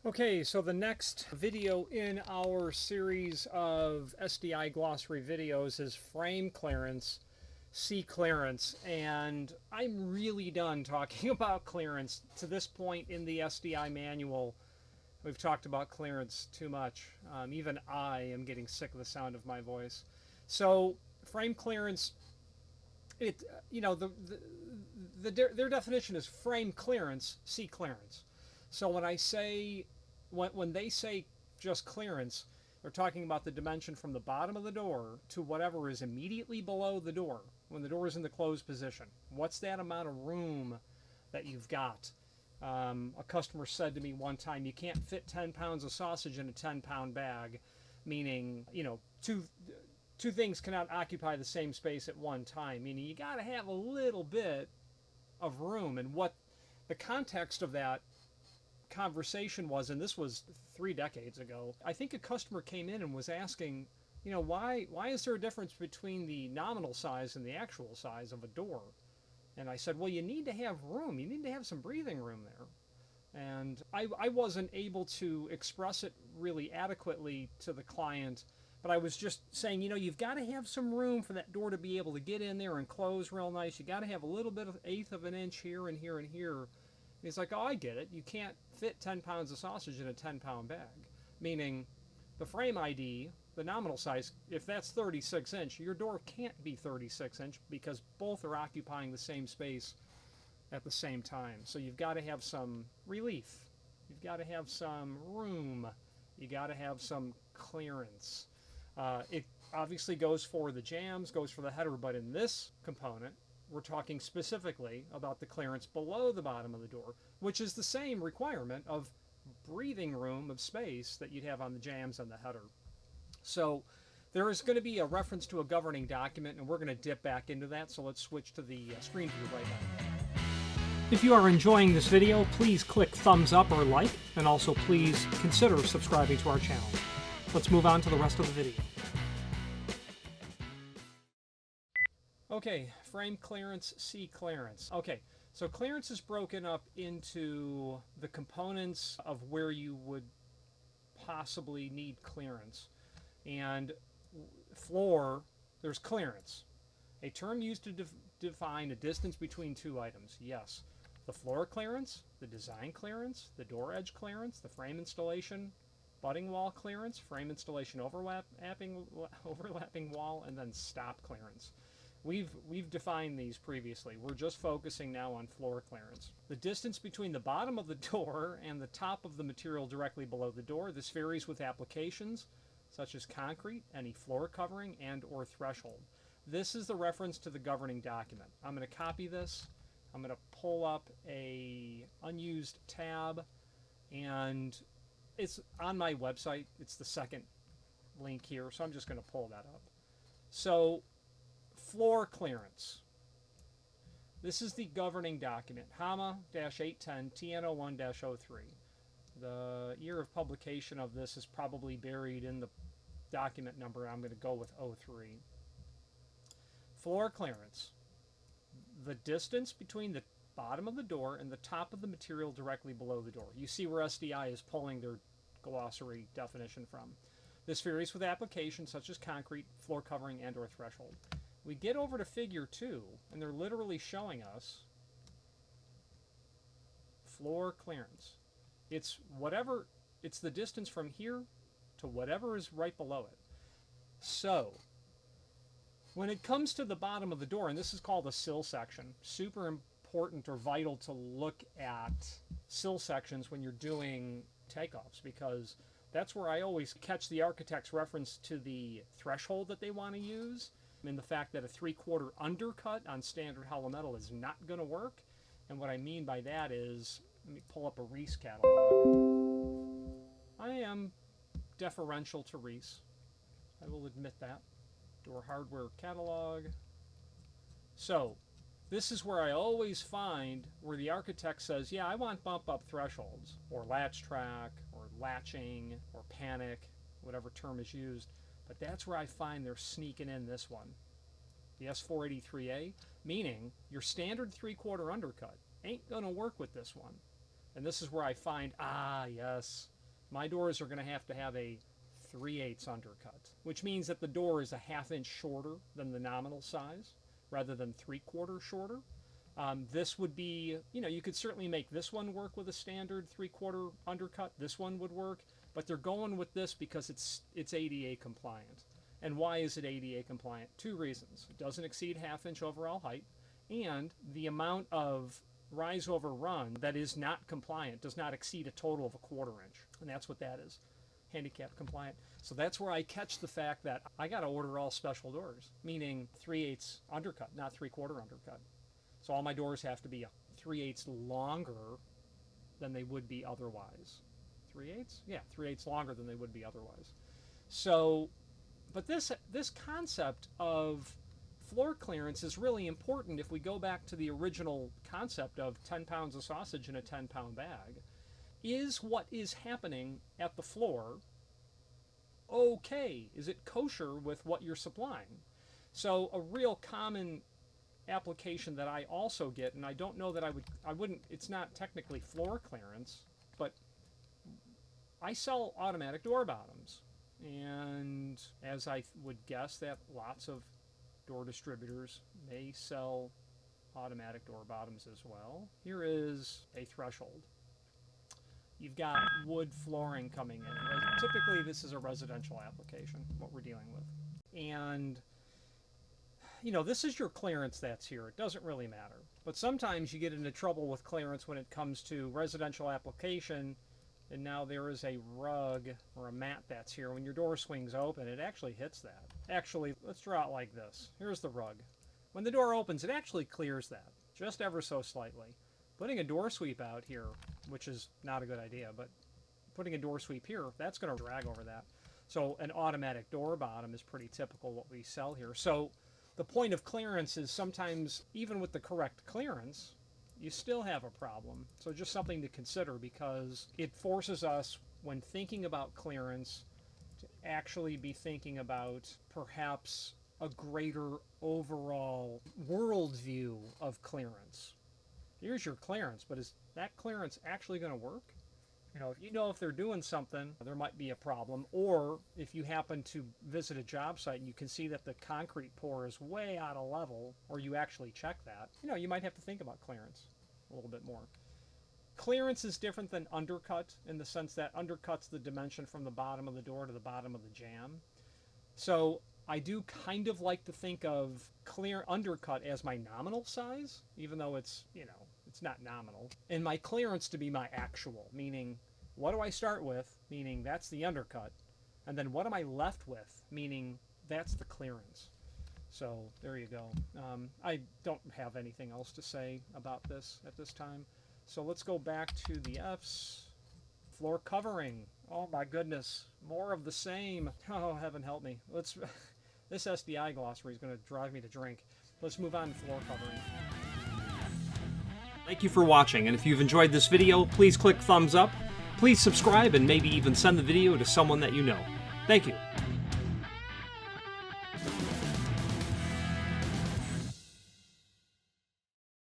Okay, so the next video in our series of SDI glossary videos is frame clearance, C clearance, and I'm really done talking about clearance. To this point in the SDI manual, we've talked about clearance too much. Even I am getting sick of the sound of my voice. So frame clearance, their definition is frame clearance, C clearance. So when I say when they say just clearance, they're talking about the dimension from the bottom of the door to whatever is immediately below the door when the door is in the closed position. What's that amount of room that you've got? A customer said to me one time, you can't fit 10 pounds of sausage in a 10-pound bag, meaning, two things cannot occupy the same space at one time, meaning you got to have a little bit of room. And what the context of that conversation was, and this was 3 decades ago, I think a customer came in and was asking, why is there a difference between the nominal size and the actual size of a door? And I said, well, you need to have room. You need to have some breathing room there. And I wasn't able to express it really adequately to the client, but I was just saying, you've got to have some room for that door to be able to get in there and close real nice. You got to have a little bit of 1/8 of an inch here and here and here. He's like, oh, I get it. You can't fit 10 pounds of sausage in a 10-pound bag. Meaning the frame ID, the nominal size, if that's 36 inch, your door can't be 36 inch because both are occupying the same space at the same time. So you've got to have some relief. You've got to have some room. You got to have some clearance. It obviously goes for the jambs, goes for the header, but in this component, we're talking specifically about the clearance below the bottom of the door, which is the same requirement of breathing room of space that you'd have on the jambs and the header. So there is going to be a reference to a governing document, and we're going to dip back into that. So let's switch to the screen view right now. If you are enjoying this video, please click thumbs up or like, and also please consider subscribing to our channel. Let's move on to the rest of the video. Okay, frame clearance, C clearance. Okay, so clearance is broken up into the components of where you would possibly need clearance. And floor, there's clearance. A term used to define a distance between two items. Yes, the floor clearance, the design clearance, the door edge clearance, the frame installation, butting wall clearance, frame installation overlapping wall, and then stop clearance. We've defined these previously. We're just focusing now on floor clearance. The distance between the bottom of the door and the top of the material directly below the door. This varies with applications such as concrete, any floor covering, and or threshold. This is the reference to the governing document. I'm going to copy this. I'm going to pull up a unused tab, and it's on my website. It's the second link here, so I'm just going to pull that up. So floor clearance. This is the governing document, HAMA-810 TN01-03. The year of publication of this is probably buried in the document number. I'm going to go with 03. Floor clearance. The distance between the bottom of the door and the top of the material directly below the door. You see where SDI is pulling their glossary definition from. This varies with applications such as concrete, floor covering, and or threshold. We get over to figure 2, and they're literally showing us floor clearance. It's the distance from here to whatever is right below it. So when it comes to the bottom of the door, and this is called a sill section, super important or vital to look at sill sections when you're doing takeoffs, because that's where I always catch the architect's reference to the threshold that they want to use, and the fact that a 3/4 undercut on standard hollow metal is not going to work. And what I mean by that is, let me pull up a Reese catalog. I am deferential to Reese. I will admit that. Door hardware catalog. So this is where I always find where the architect says, yeah, I want bump up thresholds, or latch track, or latching, or panic, whatever term is used. But that's where I find they're sneaking in this one, the S483A, meaning your standard 3/4 undercut ain't going to work with this one. And this is where I find, yes, my doors are going to have a 3/8 undercut, which means that the door is a 1/2 inch shorter than the nominal size, rather than 3/4 shorter. This would be, you could certainly make this one work with a standard 3/4 undercut. This one would work, but they're going with this because it's ADA compliant. And why is it ADA compliant? 2 reasons. It doesn't exceed 1/2 inch overall height, and the amount of rise over run that is not compliant does not exceed a total of a 1/4 inch. And that's what that is. Handicap compliant. So that's where I catch the fact that I got to order all special doors, meaning 3/8 undercut, not 3/4 undercut. So all my doors have to be a 3/8 longer than they would be otherwise. 3/8? Yeah, 3/8 longer than they would be otherwise. So, but this concept of floor clearance is really important if we go back to the original concept of 10 pounds of sausage in a 10-pound bag. Is what is happening at the floor okay? Is it kosher with what you're supplying? So a real common application that I also get, and I don't know that I wouldn't, it's not technically floor clearance, but I sell automatic door bottoms. And as I would guess that lots of door distributors may sell automatic door bottoms as well. Here is a threshold. You've got wood flooring coming in. Typically this is a residential application, what we're dealing with. And this is your clearance that's here. It doesn't really matter. But sometimes you get into trouble with clearance when it comes to residential application, and now there is a rug or a mat that's here. When your door swings open, it actually hits that. Actually, let's draw it like this. Here's the rug. When the door opens, it actually clears that, just ever so slightly. Putting a door sweep out here, which is not a good idea, but putting a door sweep here, that's going to drag over that. So an automatic door bottom is pretty typical what we sell here. So the point of clearance is sometimes, even with the correct clearance, you still have a problem. So just something to consider, because it forces us, when thinking about clearance, to actually be thinking about perhaps a greater overall worldview of clearance. Here's your clearance, but is that clearance actually going to work? If they're doing something, there might be a problem. Or if you happen to visit a job site and you can see that the concrete pour is way out of level, or you actually check that, you might have to think about clearance a little bit more. Clearance is different than undercut in the sense that undercuts the dimension from the bottom of the door to the bottom of the jamb. So I do kind of like to think of clear undercut as my nominal size, even though it's, it's not nominal. And my clearance to be my actual, meaning what do I start with, meaning that's the undercut, and then what am I left with, meaning that's the clearance. So there you go. I don't have anything else to say about this at this time. So let's go back to the F's. Floor covering. Oh my goodness. More of the same. Oh, heaven help me. This SDI glossary is going to drive me to drink. Let's move on to floor covering. Thank you for watching, and if you've enjoyed this video, please click thumbs up. Please subscribe and maybe even send the video to someone that you know. Thank you.